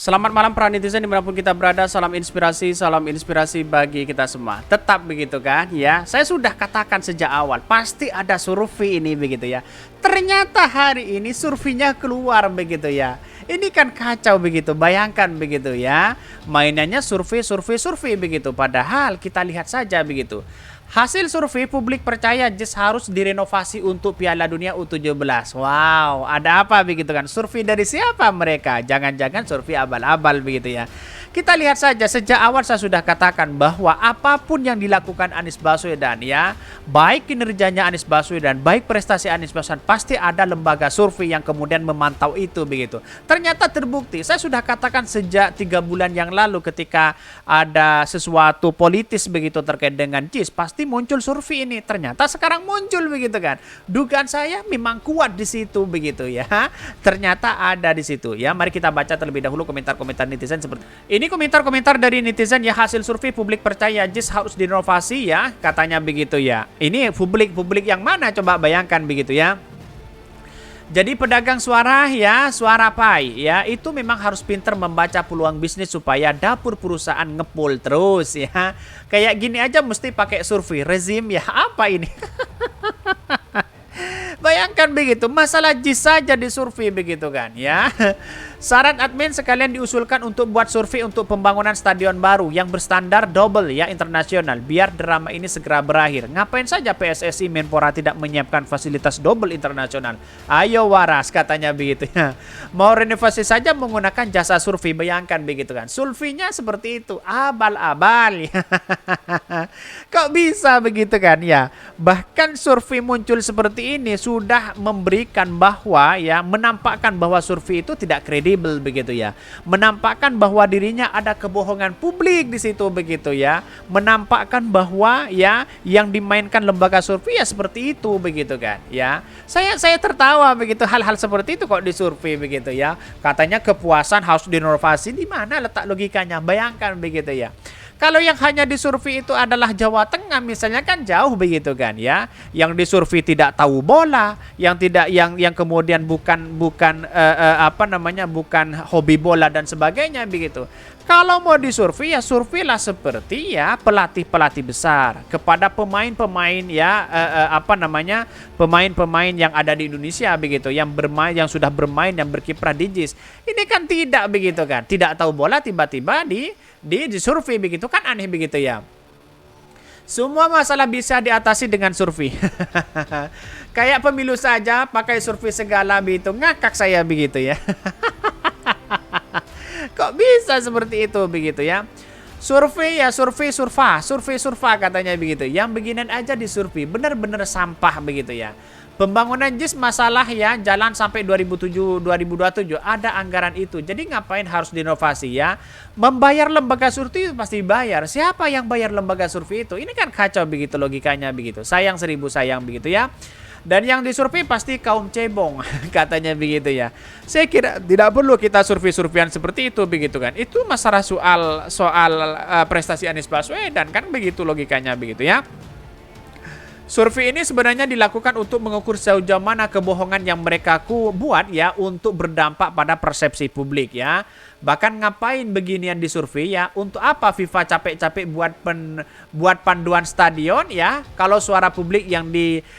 Selamat malam para netizen dimanapun kita berada, salam inspirasi bagi kita semua. Tetap begitu kan ya, saya sudah katakan sejak awal, pasti ada survei ini begitu ya. Ternyata hari ini surveinya keluar begitu ya. Ini kan kacau begitu, bayangkan begitu ya. Mainannya survei begitu, padahal kita lihat saja begitu. Hasil survei publik percaya JIS harus direnovasi untuk Piala Dunia U17. Wow, ada apa begitu kan? Survei dari siapa mereka? Jangan-jangan survei abal-abal begitu ya. Kita lihat saja, sejak awal saya sudah katakan bahwa apapun yang dilakukan Anies Baswedan ya, baik kinerjanya Anies Baswedan, baik prestasi Anies Baswedan, pasti ada lembaga survei yang kemudian memantau itu begitu. Ternyata terbukti, saya sudah katakan sejak 3 bulan yang lalu ketika ada sesuatu politis begitu terkait dengan JIS, pasti muncul survei ini. Ternyata sekarang muncul begitu kan. Dugaan saya memang kuat di situ begitu ya. Ternyata ada di situ ya. Mari kita baca terlebih dahulu komentar-komentar netizen seperti ini. Komentar-komentar dari netizen ya, hasil survei publik percaya JIS harus direnovasi ya, katanya begitu ya. Ini publik yang mana coba bayangkan begitu ya. Jadi pedagang suara ya, suara pai ya, itu memang harus pintar membaca peluang bisnis supaya dapur perusahaan ngepul terus ya. Kayak gini aja mesti pakai survei rezim ya, apa ini? Bayangkan begitu, masalah JIS saja disurvei begitu kan ya. Saran admin sekalian diusulkan untuk buat survei untuk pembangunan stadion baru yang berstandar double ya, internasional, biar drama ini segera berakhir. Ngapain saja PSSI Menpora tidak menyiapkan fasilitas double internasional? Ayo waras, katanya begitu ya. Mau renovasi saja menggunakan jasa survei, bayangkan begitu kan. Surveinya seperti itu, abal-abal ya. Kok bisa begitu kan ya? Bahkan survei muncul seperti ini sudah memberikan bahwa ya, menampakkan bahwa survei itu tidak kredibel begitu ya. Menampakkan bahwa dirinya ada kebohongan publik di situ begitu ya. Menampakkan bahwa ya yang dimainkan lembaga survei ya seperti itu begitu kan ya. Saya tertawa begitu, hal-hal seperti itu kok disurvei begitu ya. Katanya kepuasan harus direnovasi, di mana letak logikanya? Bayangkan begitu ya. Kalau yang hanya disurvei itu adalah Jawa Tengah misalnya, kan jauh begitu kan ya. Yang disurvei tidak tahu bola, yang kemudian bukan bukan hobi bola dan sebagainya begitu. Kalau mau disurvei ya surveilah seperti ya pelatih-pelatih besar kepada pemain-pemain ya pemain-pemain yang ada di Indonesia begitu, yang bermain, yang sudah bermain, yang berkiprah di JIS. Ini kan tidak begitu kan. Tidak tahu bola tiba-tiba di survei begitu kan, aneh begitu ya. Semua masalah bisa diatasi dengan survei. Kayak pemilu saja pakai survei segala begitu, ngakak saya begitu ya. Kok bisa seperti itu begitu ya. Survei ya survei katanya begitu. Yang beginian aja disurvei, benar-benar sampah begitu ya. Pembangunan JIS masalah ya, jalan sampai 2027 ada anggaran itu. Jadi ngapain harus diinovasi ya? Membayar lembaga survei itu pasti bayar. Siapa yang bayar lembaga survei itu? Ini kan kacau begitu logikanya begitu. Sayang seribu sayang begitu ya. Dan yang disurvei pasti kaum cebong, katanya begitu ya. Saya kira tidak perlu kita survei-surveian seperti itu begitu kan. Itu masalah soal prestasi Anies Baswedan kan, begitu logikanya begitu ya. Survei ini sebenarnya dilakukan untuk mengukur sejauh mana kebohongan yang mereka buat ya, untuk berdampak pada persepsi publik ya. Bahkan ngapain beginian disurvei ya? Untuk apa FIFA capek-capek buat panduan stadion ya, kalau suara publik yang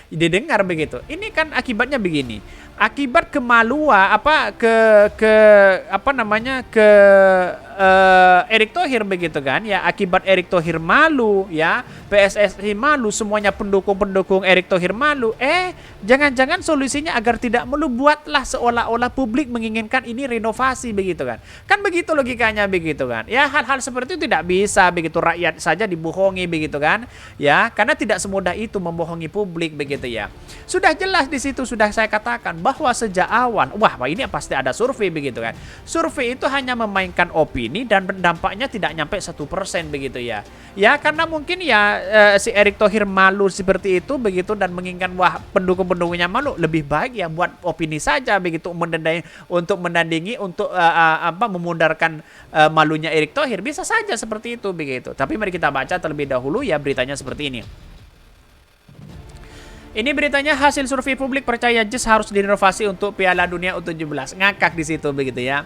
didengar begitu. Ini kan akibatnya begini. Akibat kemaluan Erick Thohir begitu kan ya, akibat Erick Thohir malu ya, PSSI malu, semuanya pendukung Erick Thohir malu. Jangan-jangan solusinya agar tidak malu, buatlah seolah-olah publik menginginkan ini renovasi begitu kan. Kan begitu logikanya begitu kan. Ya, hal-hal seperti itu tidak bisa begitu, rakyat saja dibohongi begitu kan. Ya, karena tidak semudah itu membohongi publik begitu ya. Sudah jelas di situ, sudah saya katakan bahwa sejak awal, wah ini pasti ada survei begitu kan. Survei itu hanya memainkan opini dan dampaknya tidak nyampe 1% begitu ya. Ya, karena mungkin ya si Erick Thohir malu seperti itu begitu dan menginginkan wah pendukung-pendukungnya malu, lebih baik ya buat opini saja begitu, untuk menandingi untuk memudarkan malunya Erick Thohir, bisa saja seperti itu begitu. Tapi mari kita baca terlebih dahulu ya beritanya seperti ini. Ini beritanya, hasil survei publik percaya JIS harus direnovasi untuk Piala Dunia U17. Ngakak di situ begitu ya.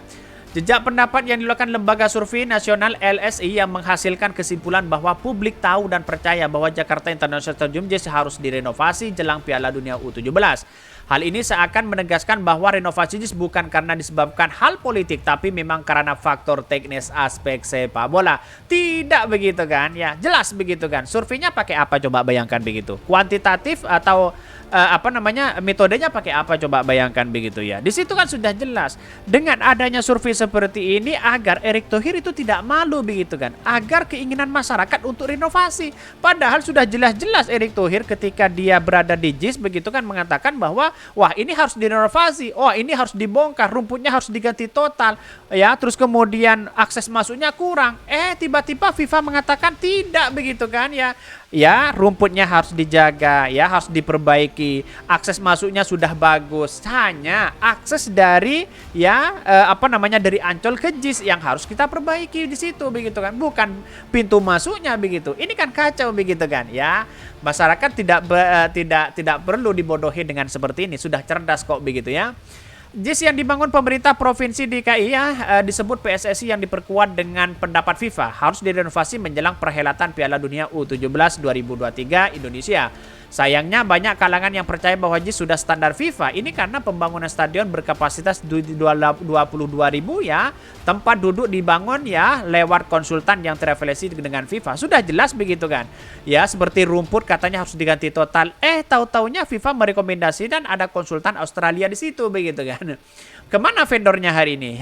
Jejak pendapat yang dilakukan Lembaga Survei Nasional LSI yang menghasilkan kesimpulan bahwa publik tahu dan percaya bahwa Jakarta International Stadium JIS harus direnovasi jelang Piala Dunia U17. Hal ini seakan menegaskan bahwa renovasi JIS bukan karena disebabkan hal politik, tapi memang karena faktor teknis aspek sepak bola. Tidak begitu kan? Ya, jelas begitu kan. Surveinya pakai apa coba bayangkan begitu? Kuantitatif atau metodenya pakai apa coba bayangkan begitu ya. Di situ kan sudah jelas dengan adanya survei seperti ini agar Erick Thohir itu tidak malu begitu kan, agar keinginan masyarakat untuk renovasi. Padahal sudah jelas-jelas Erick Thohir ketika dia berada di JIS begitu kan mengatakan bahwa wah ini harus direnovasi, oh ini harus dibongkar, rumputnya harus diganti total ya, terus kemudian akses masuknya kurang. Tiba-tiba FIFA mengatakan tidak begitu kan ya. Ya, rumputnya harus dijaga, ya harus diperbaiki. Akses masuknya sudah bagus. Hanya akses dari dari Ancol ke JIS yang harus kita perbaiki di situ begitu kan. Bukan pintu masuknya begitu. Ini kan kacau begitu kan, ya. Masyarakat tidak perlu dibodohi dengan seperti ini. Sudah cerdas kok begitu ya. JIS yang dibangun pemerintah Provinsi DKI disebut PSSI yang diperkuat dengan pendapat FIFA harus direnovasi menjelang perhelatan Piala Dunia U17 2023 Indonesia. Sayangnya banyak kalangan yang percaya bahwa JIS sudah standar FIFA. Ini karena pembangunan stadion berkapasitas 22.000 ya. Tempat duduk dibangun ya lewat konsultan yang terafiliasi dengan FIFA. Sudah jelas begitu kan. Ya seperti rumput katanya harus diganti total. Tahu-taunya FIFA merekomendasi dan ada konsultan Australia di situ begitu kan. Kemana vendornya hari ini?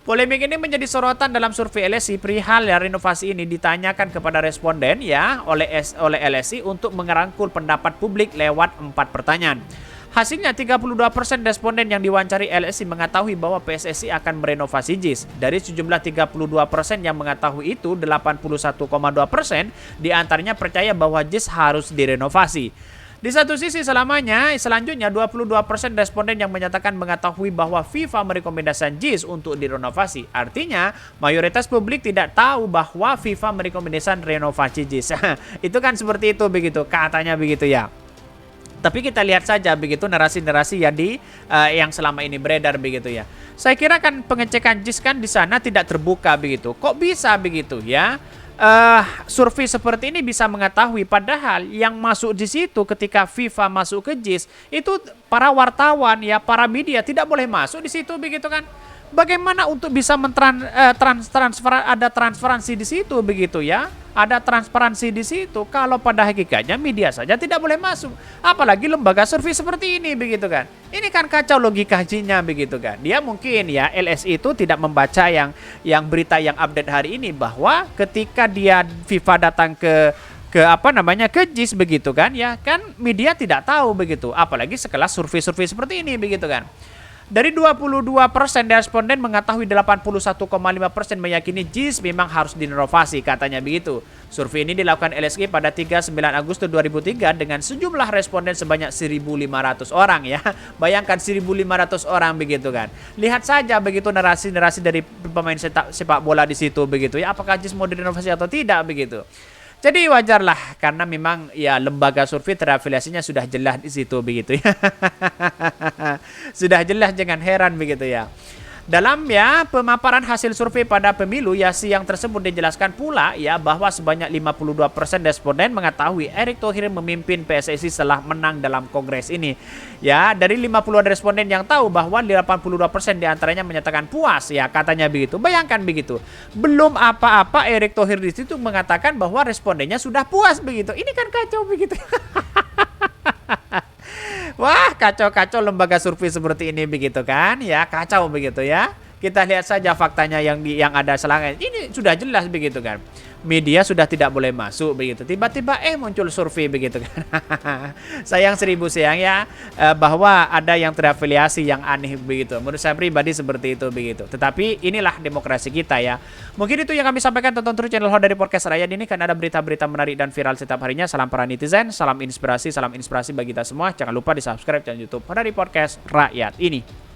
Polemik ini menjadi sorotan dalam survei LSI perihal renovasi ini ditanyakan kepada responden ya oleh LSI untuk mengerangkul pendapat publik lewat 4 pertanyaan. Hasilnya 32% responden yang diwawancari LSI mengetahui bahwa PSSI akan merenovasi JIS. Dari sejumlah 32% yang mengetahui itu, 81,2% diantaranya percaya bahwa JIS harus direnovasi. Di satu sisi selanjutnya 22% responden yang menyatakan mengetahui bahwa FIFA merekomendasikan JIS untuk direnovasi. Artinya mayoritas publik tidak tahu bahwa FIFA merekomendasikan renovasi JIS. Itu kan seperti itu begitu katanya begitu ya. Tapi kita lihat saja begitu narasi-narasi yang selama ini beredar begitu ya. Saya kira kan pengecekan JIS kan di sana tidak terbuka begitu. Kok bisa begitu ya? Survei seperti ini bisa mengetahui padahal yang masuk di situ ketika FIFA masuk ke JIS itu para wartawan ya, para media tidak boleh masuk di situ begitu kan. Bagaimana untuk bisa ada transparansi di situ begitu ya? Ada transparansi di situ kalau pada hakikatnya media saja tidak boleh masuk. Apalagi lembaga survei seperti ini begitu kan. Ini kan kacau logikanya begitu kan. Dia mungkin ya LSI itu tidak membaca yang berita yang update hari ini bahwa ketika FIFA datang ke JIS begitu kan ya, kan media tidak tahu begitu. Apalagi sekelas survei-survei seperti ini begitu kan. Dari 22% responden mengetahui 81,5% meyakini JIS memang harus direnovasi, katanya begitu. Survei ini dilakukan LSI pada 39 Agustus 2003 dengan sejumlah responden sebanyak 1.500 orang ya. Bayangkan 1.500 orang begitu kan. Lihat saja begitu narasi-narasi dari pemain sepak bola di situ begitu ya. Apakah JIS mau direnovasi atau tidak begitu. Jadi wajarlah karena memang ya lembaga survei terafiliasinya sudah jelas di situ begitu ya. Sudah jelas, jangan heran begitu ya. Dalam ya pemaparan hasil survei pada pemilu ya siang tersebut dijelaskan pula ya bahwa sebanyak 52% responden mengetahui Erick Thohir memimpin PSSI setelah menang dalam kongres ini. Ya, dari 50 responden yang tahu bahwa 82% diantaranya menyatakan puas ya katanya begitu. Bayangkan begitu. Belum apa-apa Erick Thohir di situ mengatakan bahwa respondennya sudah puas begitu. Ini kan kacau begitu. Wah, kacau-kacau lembaga survei seperti ini begitu kan? Ya, kacau begitu ya. Kita lihat saja faktanya yang ada selangnya. Ini sudah jelas begitu kan. Media sudah tidak boleh masuk begitu. Tiba-tiba muncul survei begitu kan. Sayang ya bahwa ada yang terafiliasi yang aneh begitu. Menurut saya pribadi seperti itu begitu. Tetapi inilah demokrasi kita ya. Mungkin itu yang kami sampaikan. Tonton terus channel Hodari Podcast Rakyat ini karena ada berita-berita menarik dan viral setiap harinya. Salam para netizen, salam inspirasi bagi kita semua. Jangan lupa di subscribe channel YouTube Hodari Podcast Rakyat ini.